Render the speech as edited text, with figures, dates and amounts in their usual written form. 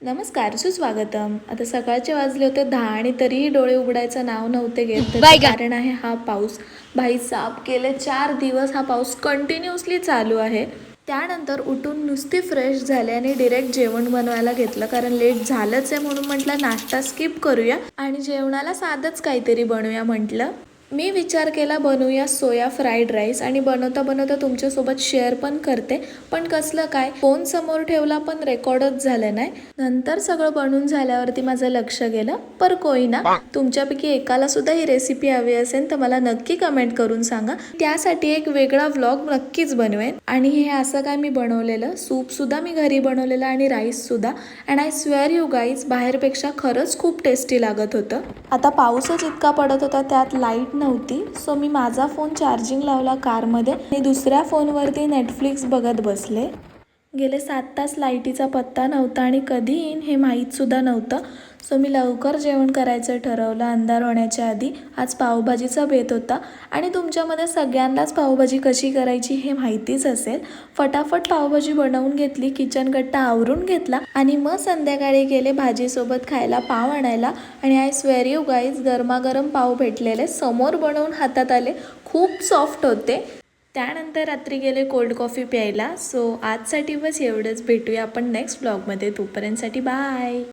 नमस्कार, सुस्वागतम. आता सकाळचे वाजले होते 10 आणि तरीही डोळे उघडायचं नाव नव्हते घेत. त्याचं कारण आहे हा पाऊस. भाई साहब, गेले 4 दिवस हा पाऊस कंटिन्युअसली चालू आहे. त्यानंतर उठून नुसती फ्रेश झाले आणि डिरेक्ट जेवण बनवायला घेतलं, कारण लेट झालंच आहे म्हणून म्हटलं नाश्ता स्किप करूया आणि जेवणाला साधंच काहीतरी बनवूया म्हटलं. मी विचार केला बनवूया सोया फ्राईड राईस आणि बनवता बनवता तुमच्यासोबत शेअर पण करते. पण कसलं काय, फोन समोर ठेवला पण रेकॉर्डच झालं नाही. नंतर सगळं बनवून झाल्यावरती माझं लक्ष गेलं. पर कोई ना, तुमच्यापैकी एकाला सुद्धा ही रेसिपी हवी असेल तर मला नक्की कमेंट करून सांगा. त्यासाठी एक वेगळा व्लॉग नक्कीच बनवेन. आणि हे असं काय मी बनवलेलं सूप सुद्धा मी घरी बनवलेलं आणि राईस सुद्धा. And I swear you guys, बाहेरपेक्षा खरंच खूप टेस्टी लागत होतं. आता पाऊसच इतका पडत होता, त्यात लाईट नव्हती. सो मी माझा फोन चार्जिंग लावला कारमध्ये आणि दुसऱ्या फोनवरती नेटफ्लिक्स बघत बसले. गेले 7 तास लाईटीचा पत्ता नव्हता आणि कधी येईन हे माहीतसुद्धा नव्हतं. सो मी लवकर जेवण करायचं ठरवलं अंधार होण्याच्या आधी. आज पावभाजीचा बेत होता आणि तुमच्यामध्ये सगळ्यांनाच पावभाजी कशी करायची हे माहितीच असेल. फटाफट पावभाजी बनवून घेतली, किचन कट्टा आवरून घेतला आणि मग संध्याकाळी गेले भाजीसोबत खायला पाव आणायला. आणि आय स्वेअर यू गाईज, गरमागरम पाव भेटलेले, समोर बनवून हातात आले, खूप सॉफ्ट होते. त्यानंतर रात्री गेले कोल्ड कॉफी प्यायला. सो आजसाठी बस एवढंच. भेटूया आपण नेक्स्ट ब्लॉगमध्ये. तोपर्यंतसाठी बाय.